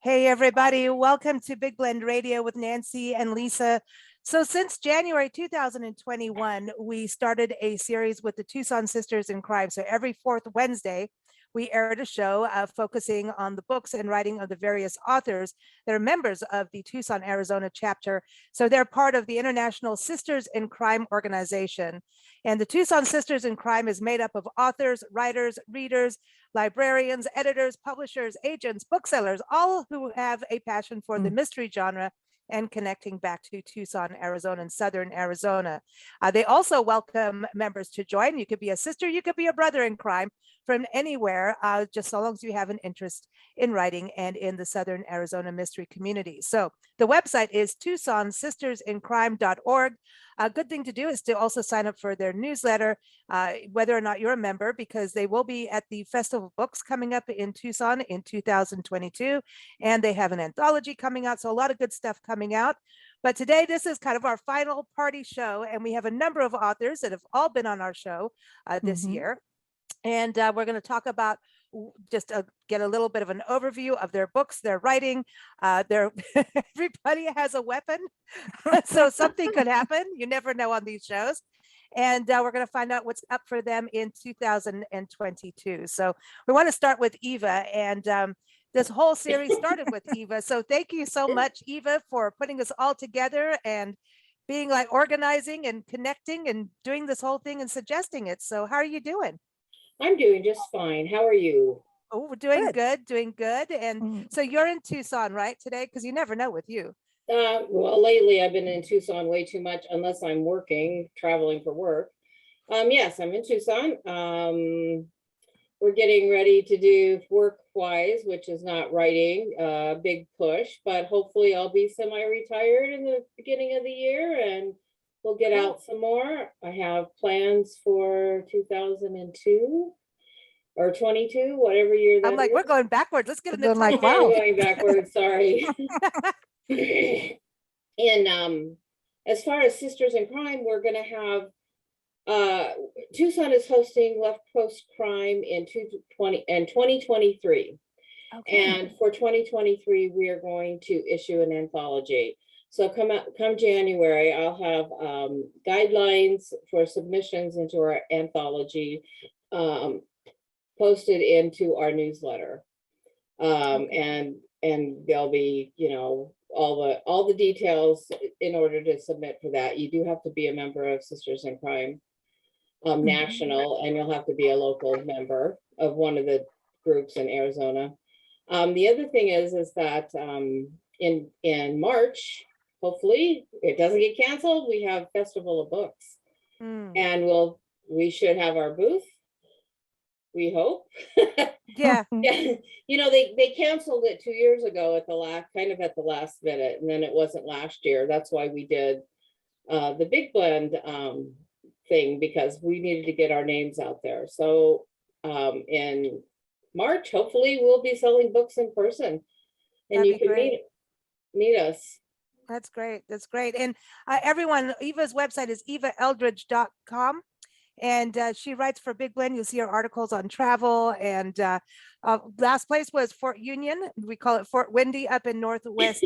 Hey, everybody. Welcome to Big Blend Radio with Nancy and Lisa. So since January 2021, we started a series with the Tucson Sisters in Crime. So every fourth Wednesday, we aired a show focusing on the books and writing of the various authors that are members of the Tucson, Arizona chapter. So they're part of the International Sisters in Crime organization. And the Tucson Sisters in Crime is made up of authors, writers, readers, librarians, editors, publishers, agents, booksellers, all who have a passion for the mystery genre and connecting back to Tucson, Arizona and Southern Arizona. They also welcome members to join. You could be a sister, you could be a brother in crime from anywhere, just so long as you have an interest in writing and in the Southern Arizona mystery community. So the website is TucsonSistersInCrime.org. A good thing to do is to also sign up for their newsletter, whether or not you're a member, because they will be at the Festival of Books coming up in Tucson in 2022. And they have an anthology coming out. So a lot of good stuff coming out. But today, this is kind of our final party show. And we have a number of authors that have all been on our show this year. And we're going to talk about just get a little bit of an overview of their books, their writing. Everybody has a weapon, so something could happen. You never know on these shows. And we're going to find out what's up for them in 2022. So we want to start with Eva. And this whole series started with Eva. So thank you so much, Eva, for putting us all together and being like organizing and connecting and doing this whole thing and suggesting it. So how are you doing? I'm doing just fine. How are you? Oh, we're doing good, doing good. And so you're in Tucson, right, today? Because you never know with you. Well, lately I've been in Tucson way too much, unless I'm working, traveling for work. Yes, I'm in Tucson. We're getting ready to do work-wise, which is not writing, big push, but hopefully I'll be semi-retired in the beginning of the year and we'll get out some more. I have plans for 2002 or 22, whatever year that I'm like, is. we're going backwards. Let's get in the like, wow. Going backwards, sorry. And as far as Sisters in Crime, we're going to have Tucson is hosting Left Coast Crime in 2023. Okay. And for 2023, we are going to issue an anthology. So come January, I'll have guidelines for submissions into our anthology posted into our newsletter. And there'll be, all the details in order to submit for that. You do have to be a member of Sisters in Crime National, and you'll have to be a local member of one of the groups in Arizona. The other thing is that in March, hopefully it doesn't get canceled, we have Festival of Books. And we should have our booth, we hope. Yeah. Yeah. They canceled it 2 years ago at the last minute, and then it wasn't last year. That's why we did the Big Blend thing, because we needed to get our names out there. So in March, hopefully we'll be selling books in person, and you can meet us. That's great. That's great. And everyone, Eva's website is evaeldridge.com. And she writes for Big Blend. You'll see her articles on travel. And last place was Fort Union. We call it Fort Windy up in northwest,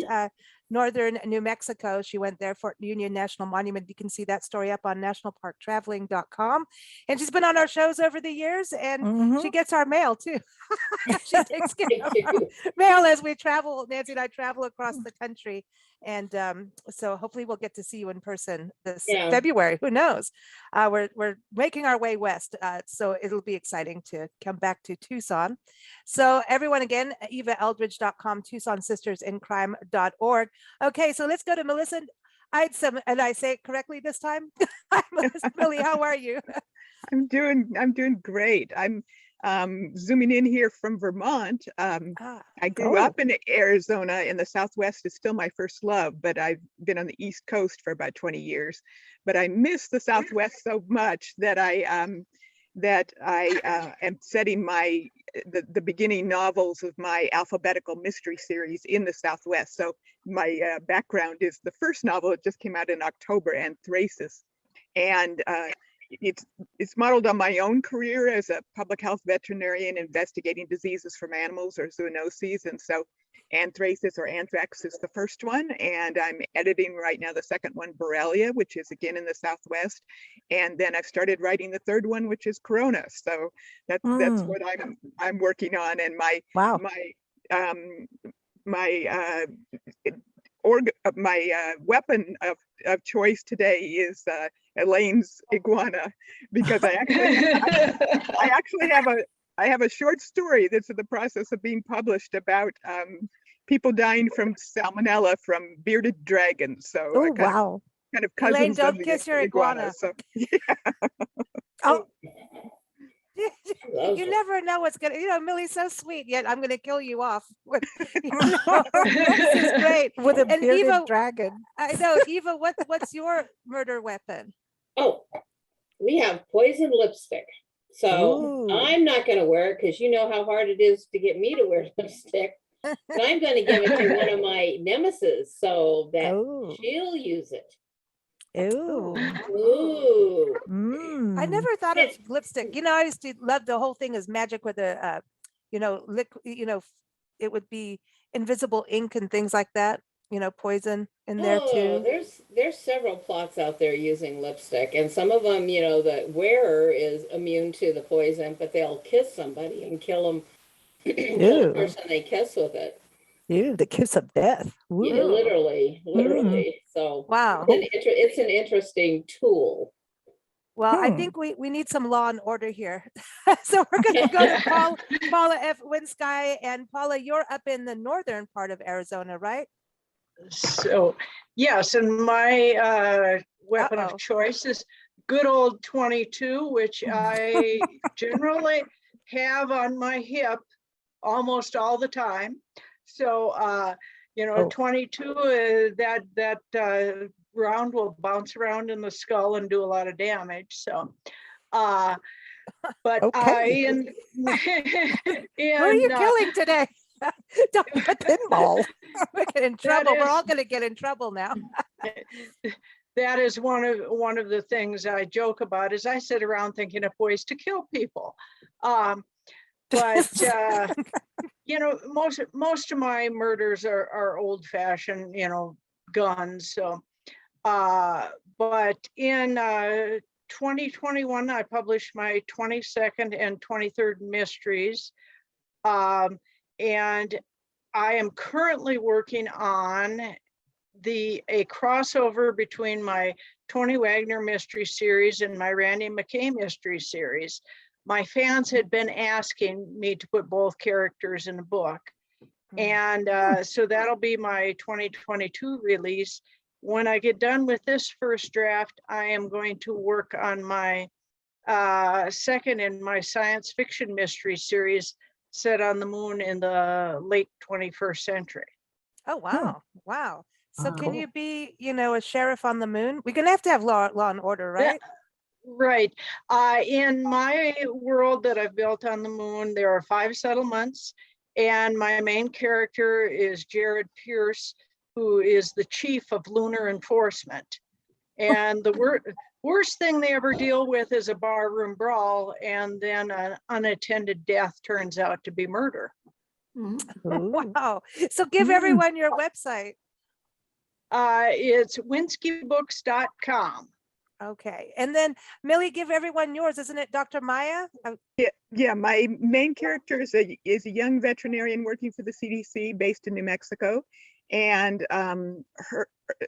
northern New Mexico. She went there, Fort Union National Monument. You can see that story up on nationalparktraveling.com. And she's been on our shows over the years, and she gets our mail too. She takes care of our mail as we travel. Nancy and I travel across the country. And so hopefully we'll get to see you in person this February. Who knows? We're making our way west. So it'll be exciting to come back to Tucson. So everyone, again, evaeldridge.com, TucsonSistersInCrime.org. Okay, so let's go to Melissa. I say it correctly this time. Hi, Melissa. Millie, how are you? I'm doing great. I'm zooming in here from Vermont. I grew up in Arizona, in the Southwest is still my first love, but I've been on the East Coast for about 20 years. But I miss the Southwest so much that I am setting the beginning novels of my alphabetical mystery series in the Southwest. So my background is the first novel. It just came out in October, Anthracis, and it's modeled on my own career as a public health veterinarian investigating diseases from animals or zoonoses. And so Anthracis or Anthrax is the first one, and I'm editing right now the second one, Borrelia, which is again in the Southwest. And then I've started writing the third one, which is Corona. So that's what I'm working on. And my Wow. my weapon of choice today is Elaine's Iguana, because I actually have a short story that's in the process of being published about people dying from salmonella from bearded dragons. So Wow. kind of Elaine, cousins don't of the kiss your iguana. iguana. So Oh, Love you it. never know what's gonna, Millie's so sweet, yet I'm gonna kill you off. This is great. With a And bearded Eva, dragon. I know, Eva, what's your murder weapon? Oh, we have poison lipstick. So Ooh. I'm not going to wear it because you know how hard it is to get me to wear lipstick. But I'm going to give it to one of my nemesis so that Oh. she'll use it. Ooh. Ooh. I Mm. never thought of lipstick. I used to love the whole thing as magic with the, it would be invisible ink and things like that. Poison in there too. There's several plots out there using lipstick, and some of them, the wearer is immune to the poison, but they'll kiss somebody and kill them, kill the Ew. person they kiss with it. Ew, the kiss of death. Yeah, Ooh. literally. So Wow. it's an interesting tool. Well, I think we need some law and order here. So we're going to go to Paula F. Winsky. And Paula, you're up in the northern part of Arizona, right? So, yes, and my weapon of choice is good old 22, which I generally have on my hip almost all the time. So, 22, that round will bounce around in the skull and do a lot of damage. So, but Okay. Who are you killing today? Don't put Pinball. we get in trouble. We're all going to get in trouble now. That is one of the things I joke about, is I sit around thinking of ways to kill people. But most of my murders are old fashioned, guns. So, but in 2021, I published my 22nd and 23rd mysteries. And I am currently working on a crossover between my Tony Wagner mystery series and my Randy McKay mystery series. My fans had been asking me to put both characters in a book. And so that'll be my 2022 release. When I get done with this first draft, I am going to work on my second in my science fiction mystery series set on the moon in the late 21st century. Oh, wow. Wow. So can you be, a sheriff on the moon? We're going to have law and order, right? Right. In my world that I've built on the moon, there are 5 settlements, and my main character is Jared Pierce, who is the chief of lunar enforcement. And the worst thing they ever deal with is a barroom brawl, and then an unattended death turns out to be murder. Wow. So give everyone your website. It's winskybooks.com. Okay. And then Millie, give everyone yours. Isn't it Dr. Maya? Yeah. My main character is a young veterinarian working for the CDC based in New Mexico. And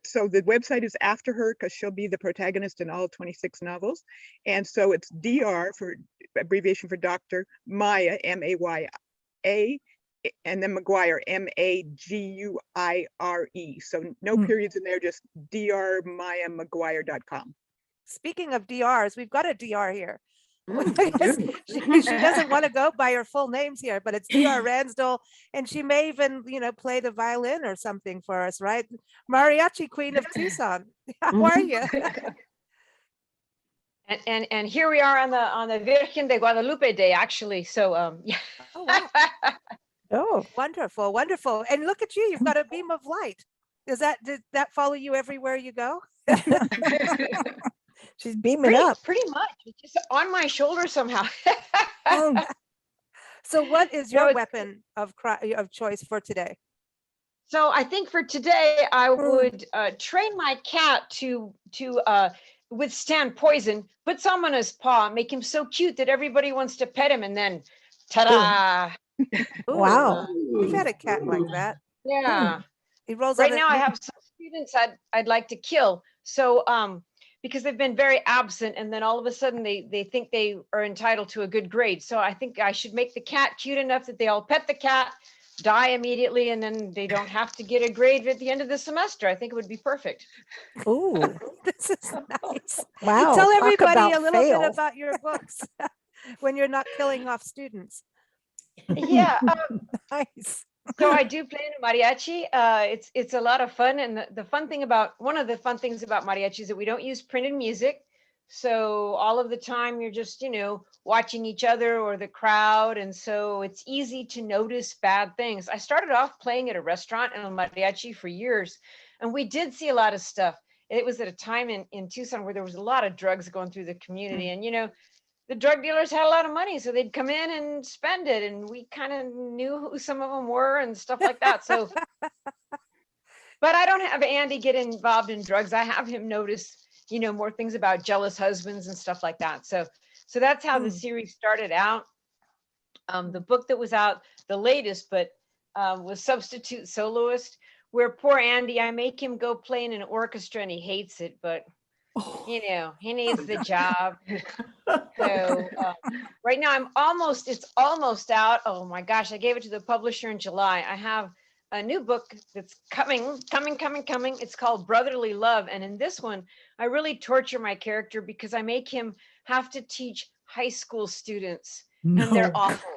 so the website is after her because she'll be the protagonist in all 26 novels. And so it's DR for abbreviation for Dr. Maya, M-A-Y-A, and then McGuire, M-A-G-U-I-R-E. So no periods in there, just drmayamcguire.com. Speaking of DRs, we've got a DR here. She doesn't want to go by her full names here, but it's DR Ransdell, and she may even, play the violin or something for us, right? Mariachi Queen of Tucson. How are you? And here we are on the Virgen de Guadalupe Day, actually. So yeah. Oh, wow. Oh, wonderful, wonderful. And look at you, you've got a beam of light. Did that follow you everywhere you go? She's beaming up. Pretty much. It's just on my shoulder somehow. So what is your weapon of choice for today? So I think for today, I would train my cat to withstand poison, put some on his paw, make him so cute that everybody wants to pet him, and then ta-da! Ooh, Wow. we've had a cat like that. Yeah. He rolls Right out. now I have some students I'd like to kill. So because they've been very absent, and then all of a sudden they think they are entitled to a good grade. So I think I should make the cat cute enough that they all pet the cat, die immediately, and then they don't have to get a grade at the end of the semester. I think it would be perfect. Ooh, This is nice. wow. Tell talk everybody about a little fail. bit about your books when you're not killing off students. Yeah. Nice. So I do play in a mariachi. It's a lot of fun, and one of the fun things about mariachi is that we don't use printed music. So all of the time you're just, watching each other or the crowd, and so it's easy to notice bad things. I started off playing at a restaurant in a mariachi for years, and we did see a lot of stuff. It was at a time in Tucson where there was a lot of drugs going through the community, and the drug dealers had a lot of money, so they'd come in and spend it, and we kind of knew who some of them were and stuff like that. So, but I don't have Andy get involved in drugs. I have him notice, more things about jealous husbands and stuff like that. So that's how the series started out. The book that was out, the latest, but was Substitute Soloist, where poor Andy, I make him go play in an orchestra and he hates it, but he needs the job. So right now it's almost out. Oh my gosh, I gave it to the publisher in July. I have a new book that's coming. It's called Brotherly Love. And in this one, I really torture my character because I make him have to teach high school students. And they're awful.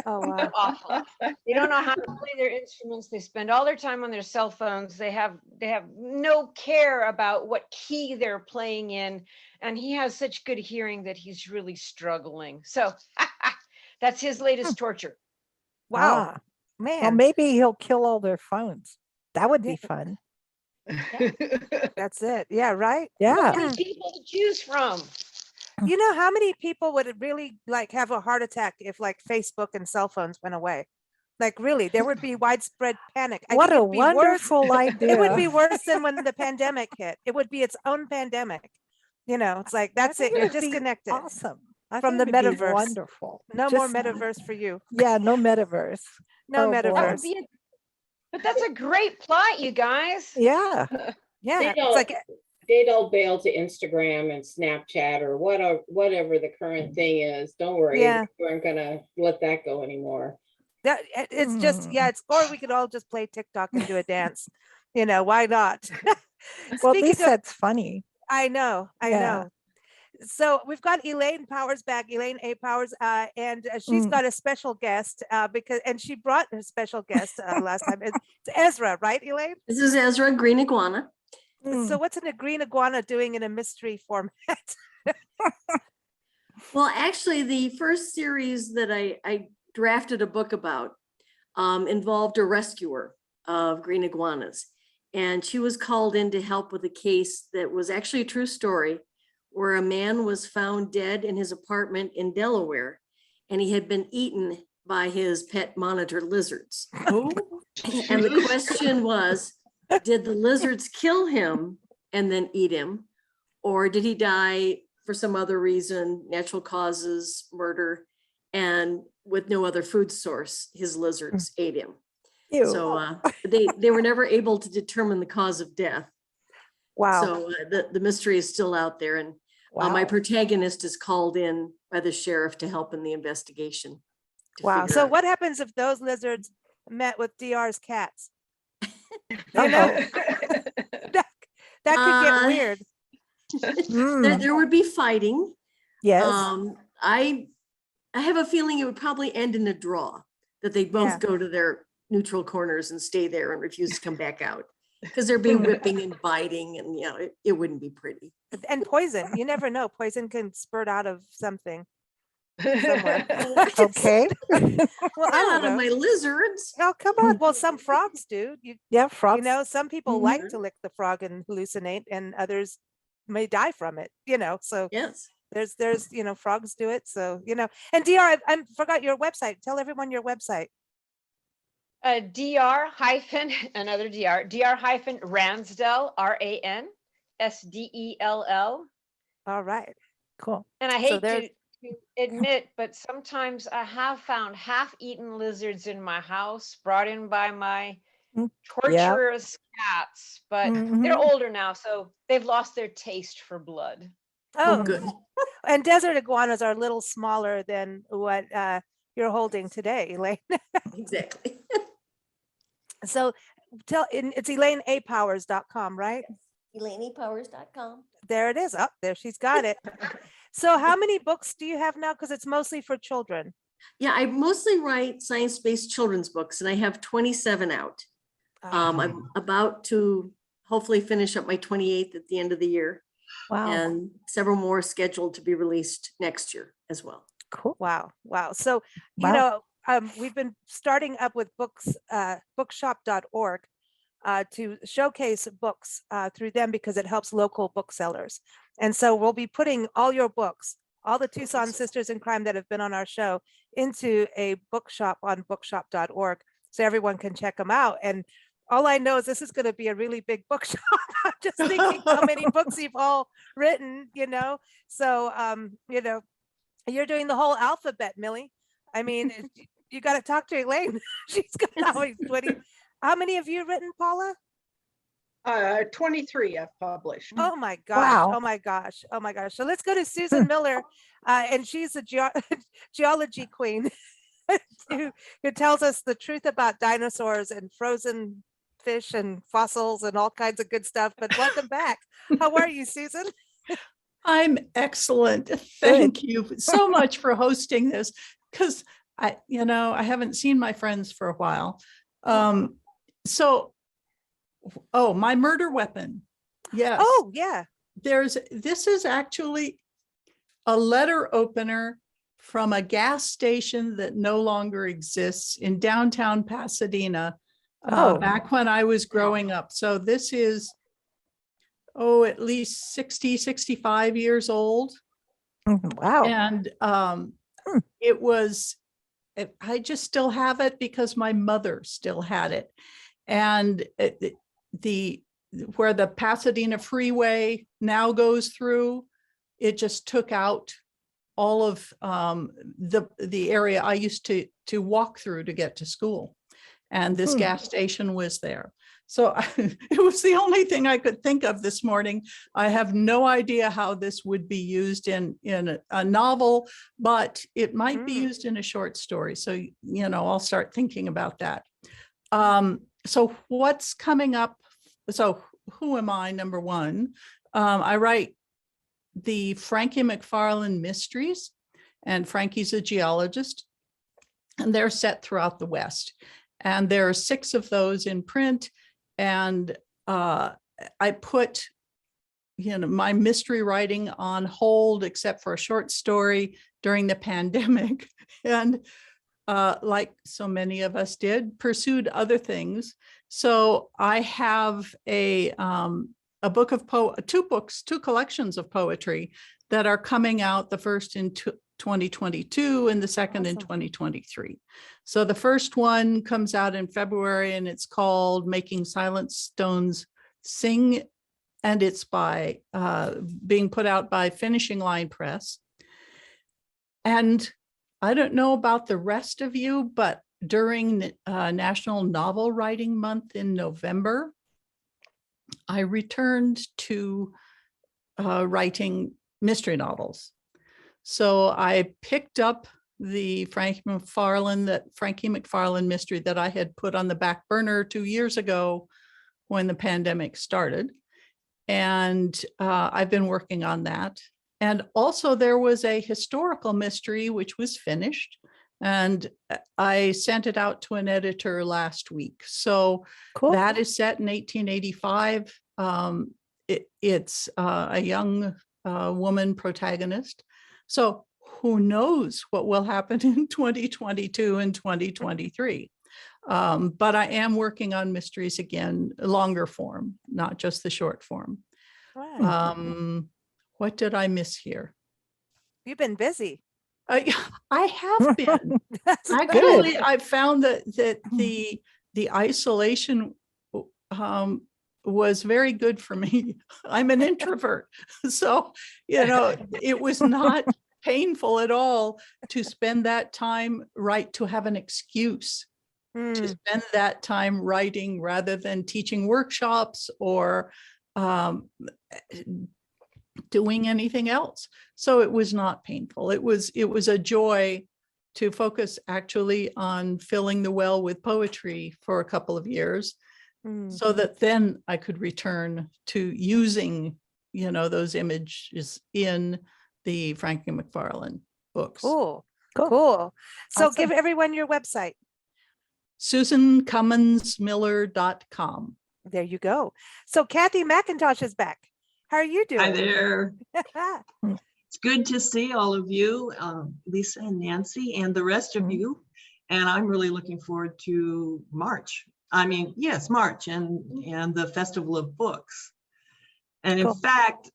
Oh, wow. They're awful. They don't know how to play their instruments. They spend all their time on their cell phones. They have no care about what key they're playing in. And he has such good hearing that he's really struggling. So that's his latest torture. Wow. Ah, Man. well, maybe he'll kill all their phones. That would be fun. That's it. Yeah, right. Yeah. Many people to choose from. You know how many people would really have a heart attack if Facebook and cell phones went away? Really, there would be widespread panic. I What think a it'd be worse. wonderful idea. It would be worse than when the pandemic hit. It would be its own pandemic. It's that's it. You're disconnected Awesome. I from think the it'd be metaverse. Wonderful. No more Just- metaverse for you. Yeah, no metaverse. No Oh, boy. That metaverse. would be but that's a great plot, you guys. Yeah. Yeah, They it's don't, they'd all bail to Instagram and Snapchat or whatever the current thing is. Don't worry. Yeah. We aren't gonna let that go anymore. that it's just it's or we could all just play TikTok and do a dance. Why not? Well, at Speaking least of, that's funny. I know. Yeah. So we've got Elaine Powers back, Elaine Apowers, and she's got a special guest and she brought a special guest last time. It's Ezra, right, Elaine? This is Ezra, Green Iguana. So what's a green iguana doing in a mystery format? Well, actually, the first series that I drafted a book about involved a rescuer of green iguanas. And she was called in to help with a case that was actually a true story, where a man was found dead in his apartment in Delaware, and he had been eaten by his pet monitor lizards. And the question was, did the lizards kill him and then eat him? Or did he die for some other reason, natural causes, murder, and with no other food source, his lizards ate him? Ew. So they were never able to determine the cause of death. Wow. So the mystery is still out there. And my protagonist is called in by the sheriff to help in the investigation. Wow. So what happens if those lizards met with DR's cats? Uh-oh. That could get weird. There would be fighting. Yes. I have a feeling it would probably end in a draw, that they both go to their neutral corners and stay there and refuse to come back out, because there'd be whipping and biting, and it wouldn't be pretty. And poison, you never know. Poison can spurt out of something somewhere. Okay. Well, Not I out don't of my know. lizards. Oh, come on. Well, some frogs do. Yeah, frogs. Some people like to lick the frog and hallucinate, and others may die from it. So Yes. there's frogs do it. So and DR, I forgot your website. Tell everyone your website. dr hyphen another dr hyphen Ransdell, Ransdell. All right. Cool. And I So hate there's- to admit, but sometimes I have found half-eaten lizards in my house brought in by my Mm, yeah. torturous cats, but they're Mhm. older now, so they've lost their taste for blood. Oh, Oh, good. and desert iguanas are a little smaller than what you're holding today, Elaine. Exactly. So it's ElaineApowers.com, right? ElaineApowers.com. There it is. Up there, she's got it. So how many books do you have now? Because it's mostly for children. Yeah, I mostly write science-based children's books, and I have 27 out. I'm about to hopefully finish up my 28th at the end of the year, Wow. and several more scheduled to be released next year as well. Cool. Wow. Wow. So, Wow. you know, we've been starting up with books, bookshop.org to showcase books through them because it helps local booksellers. And so we'll be putting all your books, all the Tucson Sisters in Crime that have been on our show, into a bookshop on bookshop.org so everyone can check them out. And all I know is this is going to be a really big bookshop. I'm just thinking how many books you've all written, you know. So, you know, you're doing the whole alphabet, Millie. I mean, you got to talk to Elaine. She's got always 20. How many have you written, Paula? 23 I've published. Oh my gosh. Wow. Oh my gosh. Oh my gosh. So let's go to Susan Miller. And she's a geology queen who tells us the truth about dinosaurs and frozen fish and fossils and all kinds of good stuff. But welcome back. How are you, Susan? I'm excellent. Thank you so much for hosting this, because I haven't seen my friends for a while. My murder weapon. Yes. Oh, yeah. This is actually a letter opener from a gas station that no longer exists in downtown Pasadena, back when I was growing up. So this is, at least 60, 65 years old. Wow. And I just still have it because my mother still had it. And where the Pasadena freeway now goes through, it just took out all of the area I used to walk through to get to school. And this gas station was there. So it was the only thing I could think of this morning. I have no idea how this would be used in a novel, but it might be used in a short story. So, I'll start thinking about that. So what's coming up? So who am I? Number one, I write the Frankie Mcfarlane mysteries, and Frankie's a geologist, and they're set throughout the West. And there are 6 of those in print. And I put, my mystery writing on hold, except for a short story during the pandemic. And like so many of us did, pursued other things. So I have a book of 2 collections of poetry that are coming out, the first in 2022 and the second in 2023. So the first one comes out in February, and it's called Making Silent Stones Sing, and it's by being put out by Finishing Line Press. And I don't know about the rest of you, but during National Novel Writing Month in November, I returned to writing mystery novels. So I picked up the Frankie Mcfarlane mystery that I had put on the back burner 2 years ago when the pandemic started. And I've been working on that. And also there was a historical mystery which was finished, and I sent it out to an editor last week. So Cool. that is set in 1885. It's a young woman protagonist. So who knows what will happen in 2022 and 2023. But I am working on mysteries again, longer form, not just the short form. Right. What did I miss here? You've been busy. I have been. That's Actually, I found that the the isolation was very good for me. I'm an introvert. So, you know, it was not painful at all to spend that time, to have an excuse to spend that time writing rather than teaching workshops or doing anything else. So it was not painful. It was a joy to focus actually on filling the well with poetry for a couple of years, so that then I could return to using, you know, those images in the Frankie Mcfarlane books. Cool. Cool. Cool. So Awesome. give everyone your website. SusanCummonsMiller.com. There you go. So Kathy McIntosh is back. How are you doing? Hi there. It's good to see all of you, Lisa and Nancy and the rest of you. And I'm really looking forward to March. I mean, yes, March and the Festival of Books. And in fact,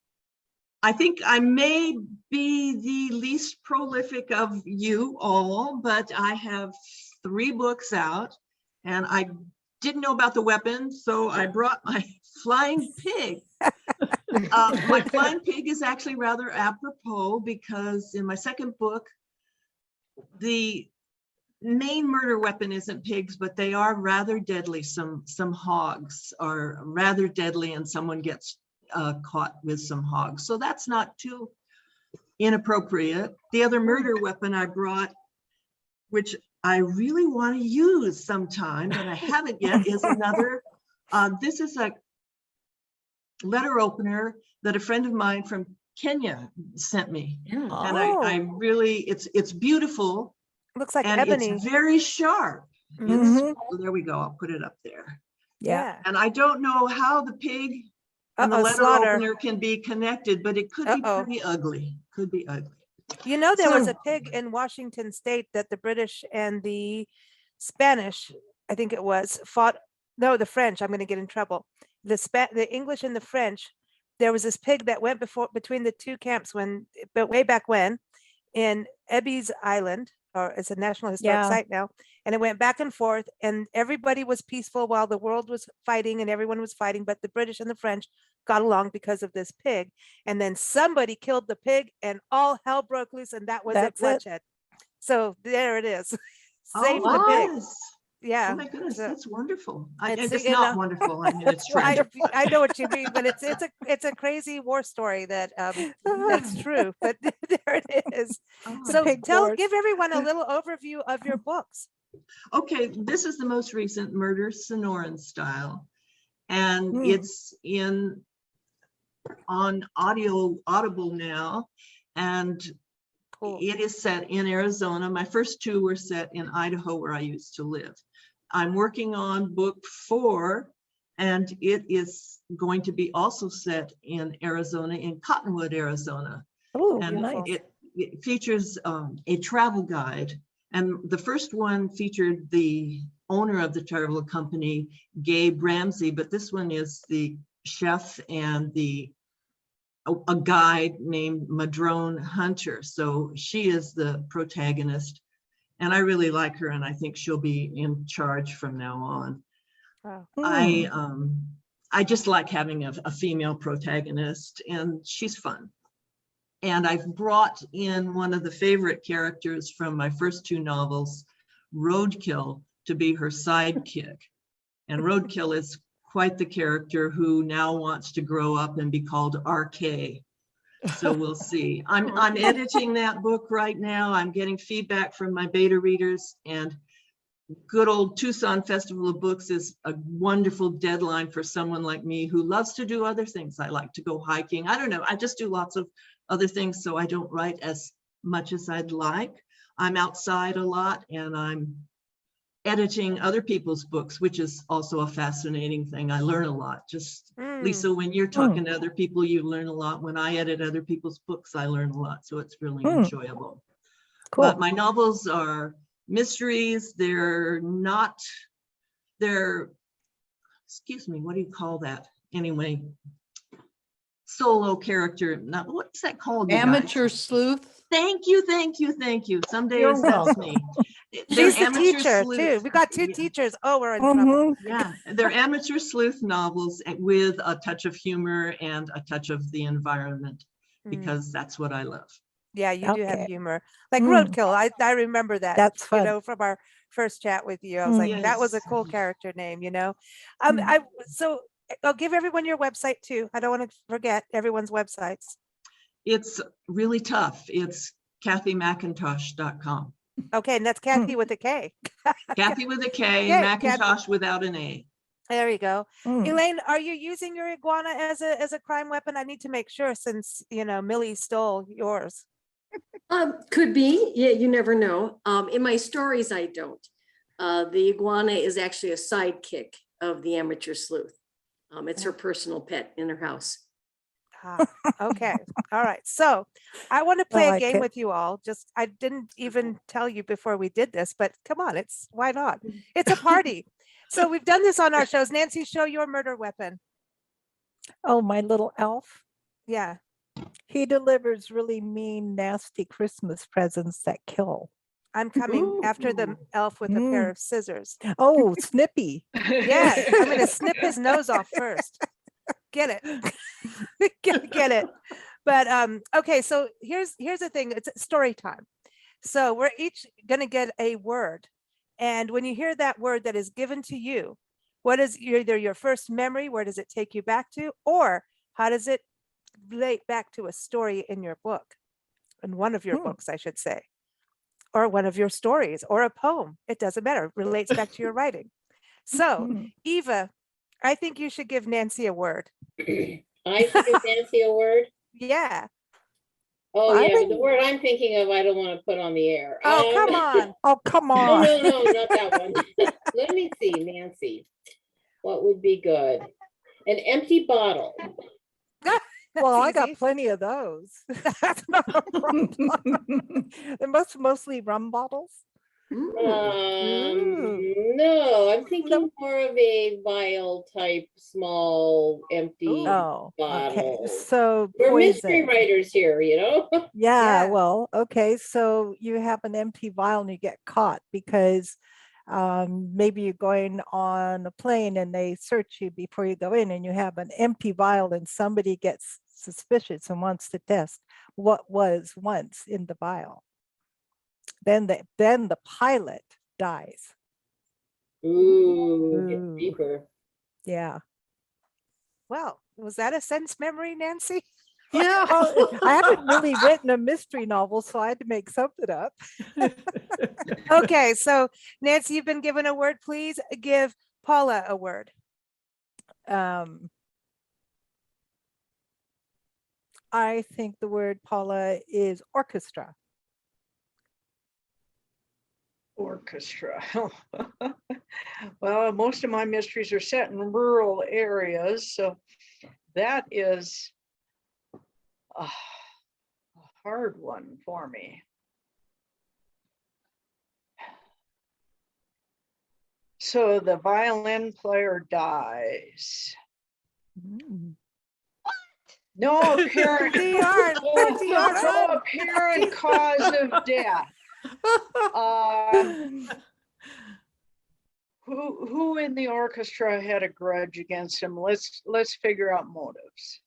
I think I may be the least prolific of you all, but I have 3 books out and I didn't know about the weapon, so I brought my flying pig. My flying pig is actually rather apropos because in my second book, the main murder weapon isn't pigs, but they are rather deadly. Some hogs are rather deadly and someone gets caught with some hogs. So that's not too inappropriate. The other murder weapon I brought, which I really want to use sometime, but I haven't yet, is another, this is a letter opener that a friend of mine from Kenya sent me. And I really, it's beautiful. Looks like and ebony. It's very sharp. Mhm. Well, there we go. I'll put it up there. Yeah. And I don't know how the pig and the letter slaughter. opener can be connected, but it could be pretty ugly. Could be ugly. You know, there was So- a pig in Washington State that the British and the Spanish, I think it was, fought. No, the French. I'm going to get in trouble. The English and the French. There was this pig that went between the 2 camps but way back when, in Ebby's Island, or it's a National Historic Yeah. Site now, and it went back and forth, and everybody was peaceful while the world was fighting, and everyone was fighting, but the British and the French got along because of this pig, and then somebody killed the pig, and all hell broke loose, and that was That's it. bloodshed. So there it is. Save Oh, the pig. yes. Yeah. Oh my goodness, so- that's wonderful. It's, It's you not know- wonderful. I mean, it's Well, tragic. I know what you mean, but it's a crazy war story that that's true. But there it is. Oh. So pig give wars. everyone a little overview of your books. Okay, this is the most recent, Murder Sonoran Style. And it's on Audible now. And Cool. it is set in Arizona. My first 2 were set in Idaho, where I used to live. I'm working on book 4, and it is going to be also set in Arizona, in Cottonwood, Arizona. Oh, And nice. it features a travel guide. And the first one featured the owner of the travel company, Gabe Ramsey, but this one is the chef and a guide named Madrone Hunter. So she is the protagonist. And I really like her, and I think she'll be in charge from now on. Wow. I just like having a female protagonist, and she's fun. And I've brought in one of the favorite characters from my first 2 novels, Roadkill, to be her sidekick. And Roadkill is quite the character who now wants to grow up and be called RK. So we'll see. I'm editing that book right now. I'm getting feedback from my beta readers, and good old Tucson Festival of Books is a wonderful deadline for someone like me who loves to do other things. I like to go hiking. I don't know. I just do lots of other things, so I don't write as much as I'd like. I'm outside a lot, and I'm editing other people's books, which is also a fascinating thing. I learn a lot. Just Lisa, when you're talking to other people, you learn a lot. When I edit other people's books, I learn a lot. So it's really enjoyable. Cool. But my novels are mysteries. They're, excuse me, what do you call that? Anyway, solo character. Now, what's that called? you guys? Amateur sleuth. Thank you, thank you, thank you. Some You're days that's welcome. me. They're She's the amateur teacher too. sleuth. We got two Yeah. teachers. Oh, we're in trouble. Yeah, they're amateur sleuth novels with a touch of humor and a touch of the environment, Mm. because that's what I love. Yeah, you do have Okay. humor. Like Mm. Roadkill. I remember that, That's you fun. know, from our first chat with you. I was like, that was a Yes. cool character name, you know? Mm. So I'll give everyone your website too. I don't want to forget everyone's websites. It's really tough. It's kathymcintosh.com. Okay, and that's Kathy with a K. Kathy with a K, Yay, Macintosh without an A. There you go. Mm. Elaine, are you using your iguana as a crime weapon? I need to make sure, since, you know, Millie stole yours. Could be, yeah, you never know. In my stories, I don't. The iguana is actually a sidekick of the amateur sleuth. It's her personal pet in her house. Ah, okay. All right. So I want to play a like game it. with you all. Just, I didn't even tell you before we did this, but come on, why not? It's a party. So we've done this on our shows. Nancy, show your murder weapon. Oh, my little elf. Yeah. He delivers really mean, nasty Christmas presents that kill. I'm coming after the elf with a pair of scissors. Oh, Snippy. Yeah. I'm going to snip his nose off first. Get it. Get it. But okay, so here's the thing. It's story time. So we're each gonna get a word. And when you hear that word that is given to you, what is either your first memory? Where does it take you back to? Or how does it relate back to a story in your book? In one of your books, I should say. Or one of your stories, or a poem. It doesn't matter. It relates back to your writing. So, Eva, I think you should give Nancy a word. I should give Nancy a word. Yeah. Oh, I yeah, think- the word I'm thinking of, I don't want to put on the air. Oh, come on. Oh, come No, on. no, not that one. Let me see, Nancy. What would be good? An empty bottle. Well, I got easy. plenty of those. That's not a problem. They're mostly rum bottles. No, I'm thinking more of a vial type, small, empty Oh, okay. bottle. So We're mystery poison. writers here, you know? Yeah, Yeah. well, okay. So you have an empty vial and you get caught because maybe you're going on a plane and they search you before you go in and you have an empty vial and somebody gets suspicious and wants to test what was once in the vial. Then the pilot dies. Ooh, get Ooh. deeper. Yeah. Well, was that a sense memory, Nancy? Yeah. Well, I haven't really written a mystery novel, so I had to make something up. Okay, so Nancy, you've been given a word. Please give Paula a word. I think the word, Paula, is orchestra. Orchestra. Well, most of my mysteries are set in rural areas, so that is a hard one for me. So the violin player dies. No apparent, DR, no apparent cause of death. Who in the orchestra had a grudge against him? Let's figure out motives.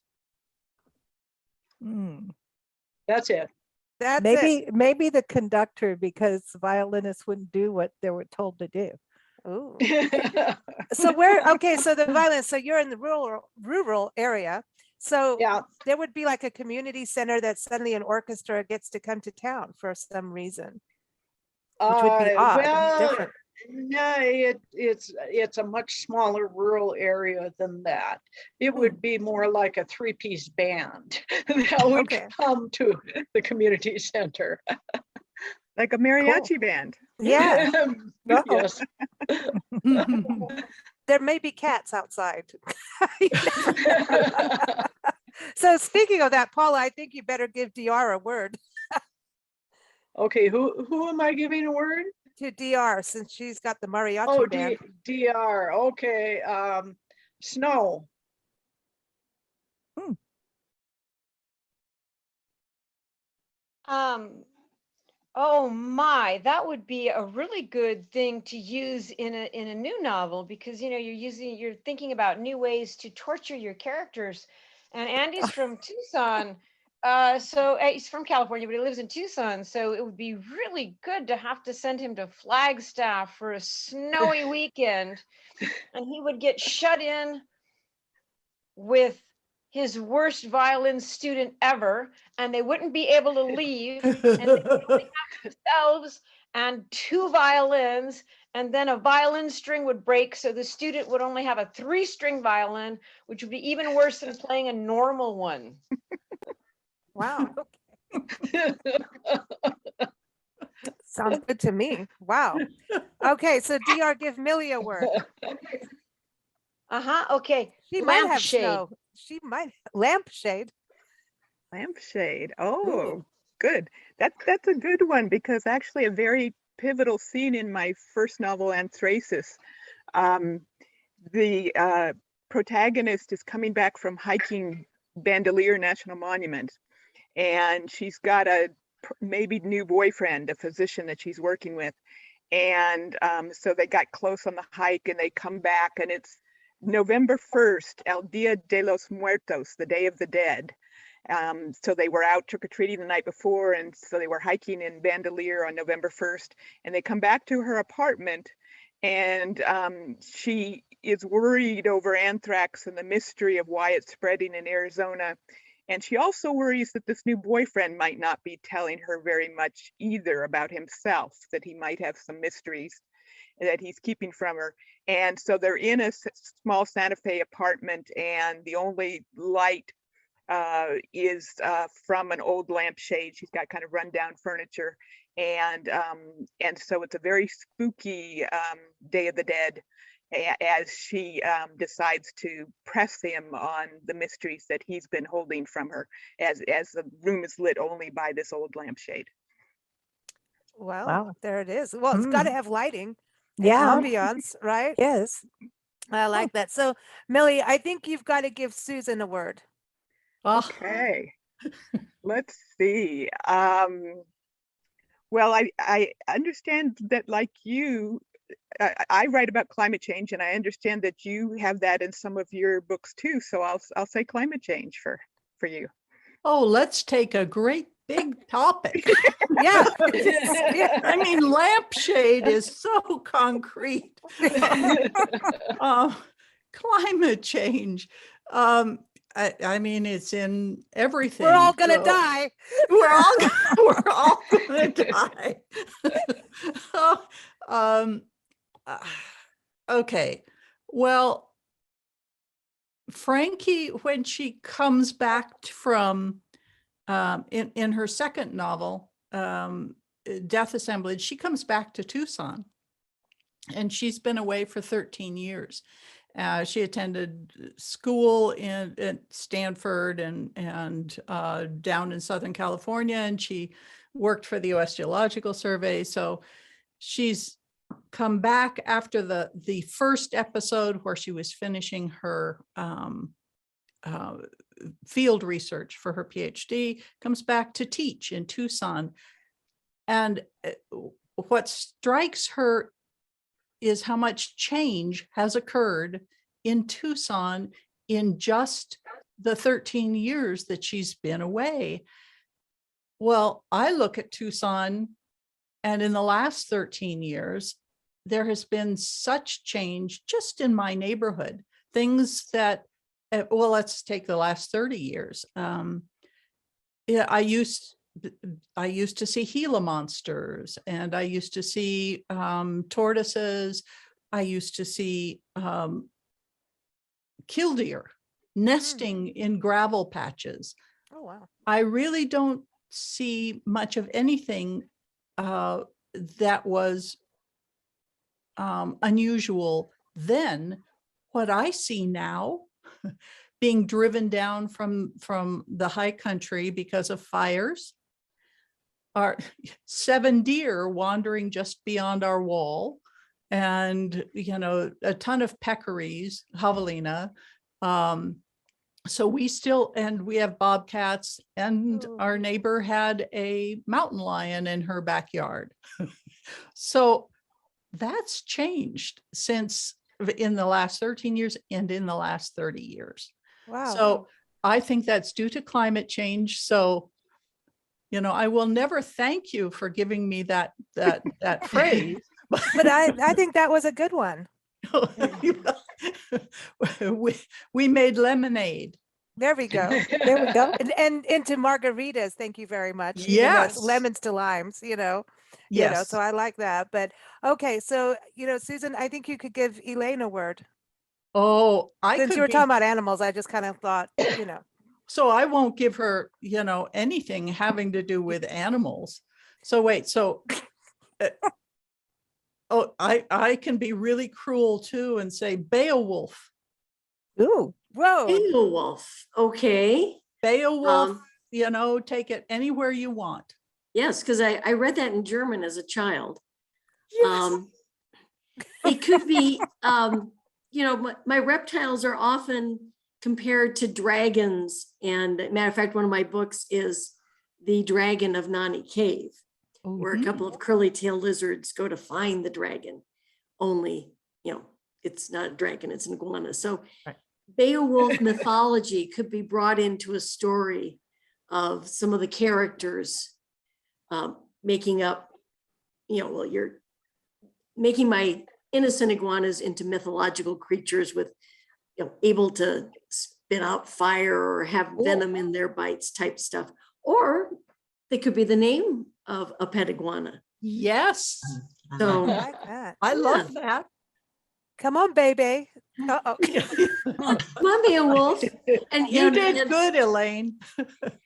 That's it. That's it. Maybe the conductor, because the violinists wouldn't do what they were told to do. Ooh. So so the violence, so you're in the rural area. So Yeah. there would be like a community center that suddenly an orchestra gets to come to town for some reason. Which would be odd and different. No, it's a much smaller rural area than that. It would be more like a three-piece band that would Okay. come to the community center. Like a mariachi band. Yeah, Yes. there may be cats outside. So speaking of that, Paula, I think you better give DR a word. Okay, who am I giving a word? To DR, since she's got the mariachi Oh, band. DR. Okay, snow. Oh my, that would be a really good thing to use in a new novel, because you're thinking about new ways to torture your characters. And Andy's from Tucson. He's from California, but he lives in Tucson. So it would be really good to have to send him to Flagstaff for a snowy weekend. And he would get shut in with his worst violin student ever, and they wouldn't be able to leave, and they would only have themselves and 2 violins, and then a violin string would break, so the student would only have a 3-string violin, which would be even worse than playing a normal one. Wow. Sounds good to me. Wow. Okay, so DR, give Millie a word. Okay. She might have Lampshade. snow. She might lampshade. Lampshade. Oh, Ooh. good. That's a good one, because actually a very pivotal scene in my first novel, Anthracis. The protagonist is coming back from hiking Bandelier National Monument, and she's got a maybe new boyfriend, a physician that she's working with. And so they got close on the hike, and they come back, and it's November 1st, El Dia de los Muertos, the Day of the Dead. So they were out trick-or-treating the night before, and so they were hiking in Bandelier on November 1st, and they come back to her apartment, and she is worried over anthrax and the mystery of why it's spreading in Arizona. And she also worries that this new boyfriend might not be telling her very much either about himself, that he might have some mysteries that he's keeping from her. And so they're in a small Santa Fe apartment, and the only light is from an old lampshade. She's got kind of rundown furniture, and so it's a very spooky Day of the Dead, as she decides to press him on the mysteries that he's been holding from her, as the room is lit only by this old lampshade. Well, Wow. there it is. Well, it's got to Mm. have lighting, Yeah. ambiance, right? Yes. I like that. So, Millie, I think you've got to give Susan a word. Oh, Okay, let's see. Well, I understand that, like you, I write about climate change, and I understand that you have that in some of your books too. So I'll say climate change for you. oh, let's take a great big topic. Yeah. I mean, lampshade is so concrete. Climate change. I mean, it's in everything. We're all gonna so die. We're all gonna die. Okay. Well, Frankie, when she comes back from in her second novel, Death Assemblage, she comes back to Tucson, and she's been away for 13 years. She attended school at Stanford and down in Southern California, and she worked for the U.S. Geological Survey. So she's come back after the first episode where she was finishing her field research for her PhD, comes back to teach in Tucson. And what strikes her is how much change has occurred in Tucson in just the 13 years that she's been away. Well, I look at Tucson, and in the last 13 years, there has been such change just in my neighborhood. Things that, well, let's take the last 30 years. I used to see Gila monsters, and I used to see tortoises. I used to see killdeer nesting in gravel patches. Oh, wow. I really don't see much of anything that was unusual then. What I see now, being driven down from the high country because of fires, are 7 deer wandering just beyond our wall, and a ton of peccaries, javelina, So we still, and we have bobcats, and our Ooh. neighbor had a mountain lion in her backyard. So that's changed since in the last 13 years and in the last 30 years. Wow. So I think that's due to climate change. So, you know, I will never thank you for giving me that phrase. But I think that was a good one. we made lemonade. There we go. There we go. And into margaritas. Thank you very much. Even though it's Yes. lemons to limes, you know, Yes. so I like that. But okay. So, Susan, I think you could give Elaine a word. Oh, Since you were talking about animals, I just kind of thought, So I won't give her, anything having to do with animals. So wait, I can be really cruel too and say Beowulf. Ooh. whoa. Beowulf, okay. Beowulf, take it anywhere you want. Yes, because I read that in German as a child. Yes. It could be, my reptiles are often compared to dragons. And matter of fact, one of my books is The Dragon of Nani Cave, where a couple of curly-tailed lizards go to find the dragon. Only, it's not a dragon, it's an iguana. So right. Beowulf mythology could be brought into a story of some of the characters making up, you're making my innocent iguanas into mythological creatures with, able to spit out fire or have venom in their bites type stuff. Or they could be the name of a pet iguana. Yes. So I like that. I love that. Come on, baby. Uh-oh. come on, Beowulf. And You did good, Elaine.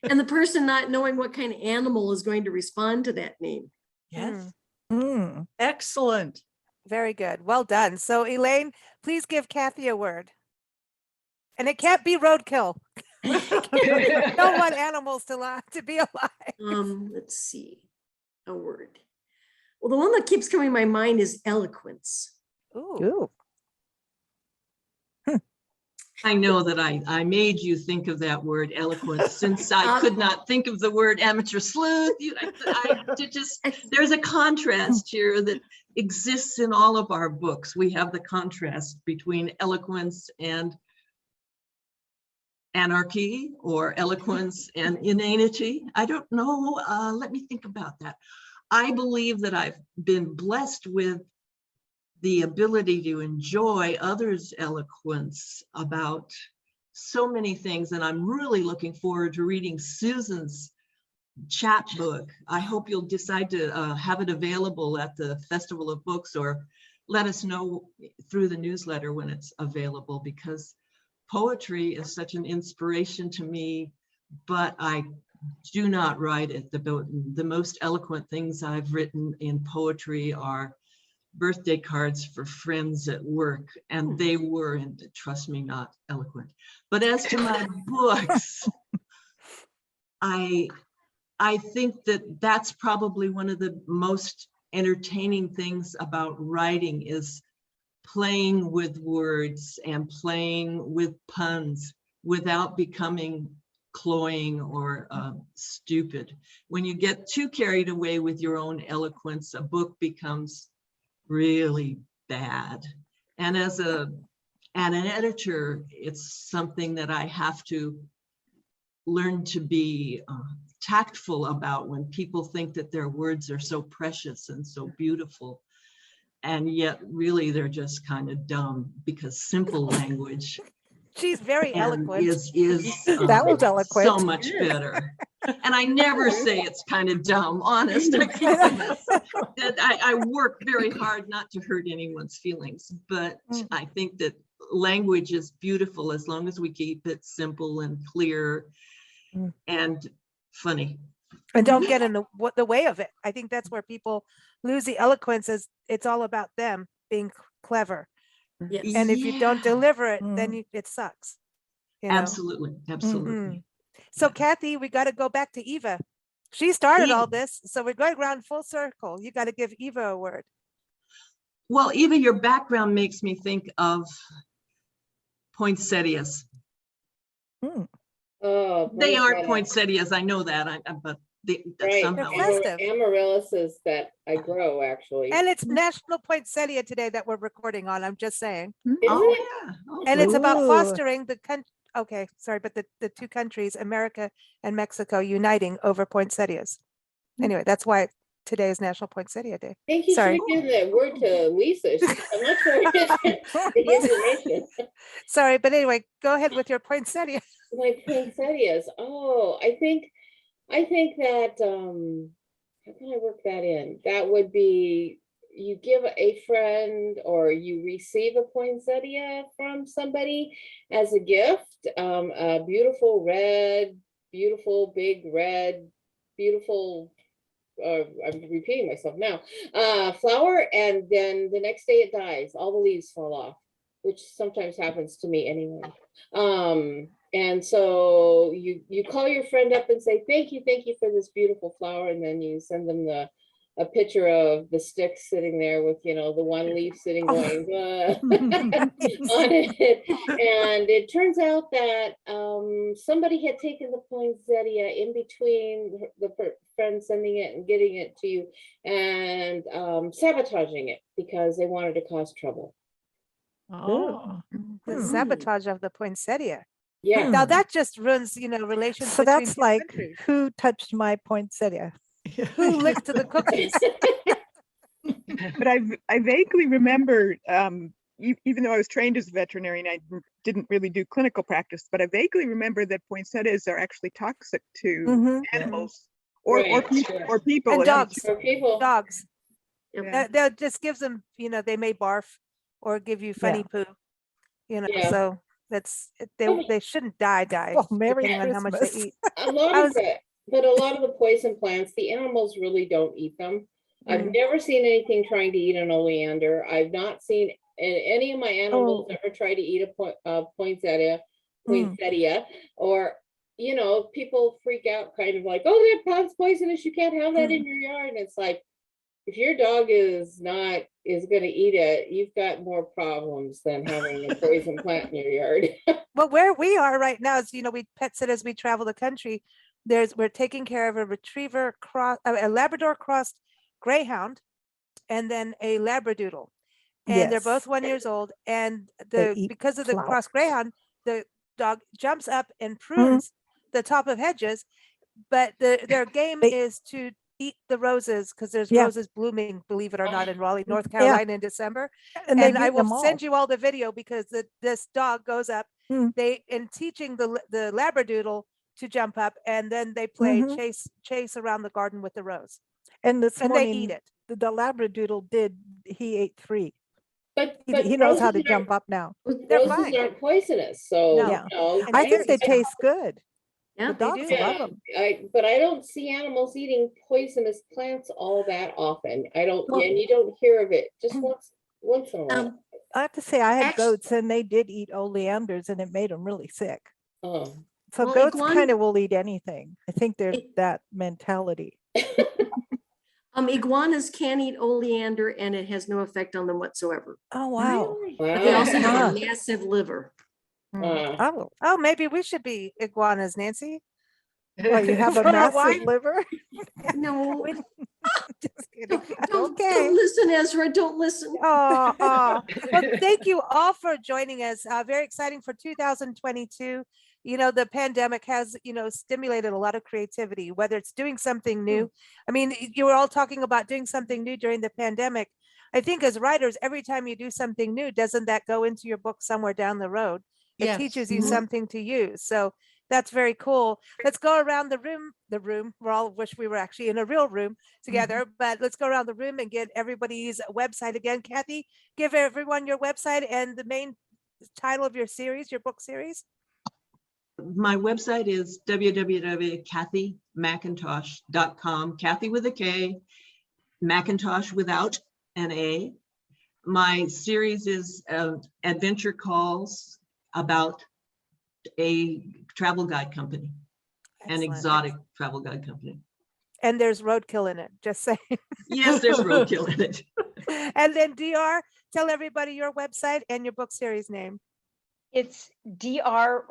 And the person not knowing what kind of animal is going to respond to that name. Yes. Mm. Excellent. Very good. Well done. So Elaine, please give Kathy a word. And it can't be roadkill. Don't want animals to be alive. Let's see, a word. Well, the one that keeps coming to my mind is eloquence. Ooh. Ooh. I know that I made you think of that word eloquence since I could not think of the word amateur sleuth. There's a contrast here that exists in all of our books. We have the contrast between eloquence and anarchy, or eloquence and inanity. I don't know. Let me think about that. I believe that I've been blessed with the ability to enjoy others' eloquence about so many things. And I'm really looking forward to reading Susan's chapbook. I hope you'll decide to have it available at the Festival of Books, or let us know through the newsletter when it's available, because poetry is such an inspiration to me, but I do not write it. The most eloquent things I've written in poetry are birthday cards for friends at work, and they were, and trust me, not eloquent. But as to my books, I think that that's probably one of the most entertaining things about writing, is playing with words and playing with puns without becoming cloying or stupid. When you get too carried away with your own eloquence, a book becomes really bad. And as an editor, it's something that I have to learn to be tactful about, when people think that their words are so precious and so beautiful, and yet really they're just kind of dumb, because simple language She's very eloquent. is That was eloquent. so much better. And I never say it's kind of dumb, honest. I work very hard not to hurt anyone's feelings, but I think that language is beautiful as long as we keep it simple and clear and funny. And don't get in the way of it. I think that's where people lose the eloquence, is it's all about them being clever. Yes. And if you don't deliver it, then it sucks. Absolutely. Absolutely. So Kathy, we got to go back to Eva. She started all this, so we're going around full circle. You got to give Eva a word. Well, Eva, your background makes me think of poinsettias. Oh, They aren't poinsettia. poinsettias, I know that, but they Right, somehow. They're festive. amaryllis that I grow actually. And it's National Poinsettia today that we're recording on. I'm just saying. Is Oh, it? yeah. Oh, And it's about Ooh. fostering the country. Okay, sorry, but the two countries, America and Mexico, uniting over poinsettias. Anyway, that's why today is National Poinsettia Day. I think you Sorry. should have given that word to Lisa. She's so much more the information. Sorry, but anyway, go ahead with your poinsettia. My poinsettias. Oh, I think that how can I work that in? That would be you give a friend or you receive a poinsettia from somebody as a gift. A beautiful red, beautiful big red, beautiful. I'm repeating myself now. Flower, and then the next day it dies. All the leaves fall off, which sometimes happens to me anyway. And so you call your friend up and say, thank you for this beautiful flower. And then you send them a picture of the stick sitting there with, the one leaf sitting going on it. And it turns out that somebody had taken the poinsettia in between the friend sending it and getting it to you and sabotaging it because they wanted to cause trouble. Oh, The sabotage of the poinsettia. Yeah. Now that just ruins, relations. So between that's two like, countries. who touched my poinsettia? Who licked the cookies? But I vaguely remember, even though I was trained as a veterinarian, I didn't really do clinical practice, but I vaguely remember that poinsettias are actually toxic to Mhm. animals or Right, or people. And If dogs. it's- For people. Dogs. Yeah. That just gives them, they may barf or give you funny poo. Yeah. So they shouldn't die. Well, Merry depending on how much they Christmas. eat. A lot I of was- but a lot of the poison plants, the animals really don't eat them. I've never seen anything trying to eat an oleander. I've not seen any of my animals ever try to eat a poinsettia, or people freak out kind of like, oh, that plant's poisonous, you can't have that in your yard. And it's like, if your dog is going to eat it, you've got more problems than having a poison plant in your yard. Well, where we are right now is, we pet sit as we travel the country. We're taking care of a Labrador crossed greyhound, and then a Labradoodle, and they're both Yes. 1 year old. And They eat because of the flowers. cross greyhound, the dog jumps up and prunes the top of hedges, but their game They- is to eat the roses because there's Yeah. roses blooming, believe it or not, in Raleigh, North Yeah. Carolina in December. And And they've I eaten will them all. send you all the video because this dog goes up, Mm. in teaching the Labradoodle to jump up, and then they play Mhm. chase around the garden with the rose, And this and they morning, eat it. the Labradoodle he ate 3. But He knows how to roses jump up now. They're Roses fine. aren't poisonous, so No. Yeah. And I they're think they easy. taste good. Yeah, The they dogs do. love Yeah, them. but I don't see animals eating poisonous plants all that often. I don't, Well- and you don't hear of it just once in a while. I have to say, I had Actu- goats and they did eat oleanders and it made them really sick. Oh, So Well, goats iguana- kind of will eat anything. I think there's It- that mentality. Iguanas can eat oleander and it has no effect on them whatsoever. Oh, wow. But they also have Wow. a massive liver. wow. Oh, maybe we should be iguanas, Nancy. Well, you have a For our massive wine? liver? No, Just kidding. don't Okay. listen, Ezra, don't listen. Oh, well, thank you all for joining us. Very exciting for 2022. The pandemic has, stimulated a lot of creativity, whether it's doing something new. I mean, you were all talking about doing something new during the pandemic. I think as writers, every time you do something new, doesn't that go into your book somewhere down the road? It Yes. teaches you Mhm. something to use. So that's very cool. Let's go around the room. We all wish we were actually in a real room together, but let's go around the room and get everybody's website again. Kathy, give everyone your website and the main title of your series, your book series. My website is www.kathymcintosh.com. Kathy with a K, Macintosh without an A. My series is adventure calls about a travel guide company, an Excellent. exotic travel guide company. And there's roadkill in it, just saying. Yes, there's roadkill in it. And then DR, tell everybody your website and your book series name. It's DR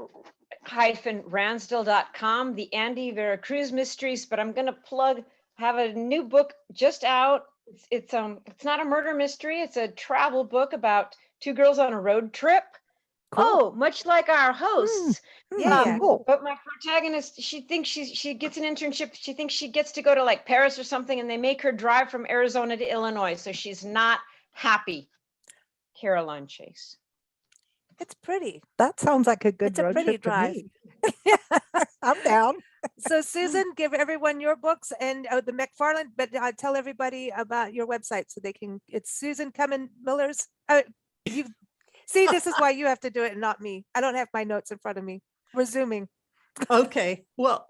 Ransdell.com, the Andy Veracruz Mysteries, but I'm going to plug, have a new book just out. It's not a murder mystery. It's a travel book about two girls on a road trip. Cool. Oh, much like our hosts. Yeah. Cool. But my protagonist, she thinks she gets an internship. She thinks she gets to go to like Paris or something, and they make her drive from Arizona to Illinois. So she's not happy. Caroline Chase. It's pretty. That sounds like a good It's a road pretty trip to drive. me. I'm down. So Susan, give everyone your books and the Mcfarland, but tell everybody about your website so they can, it's Susan Cummins Miller's. You see, this is why you have to do it and not me. I don't have my notes in front of me. We're Zooming. Okay, well,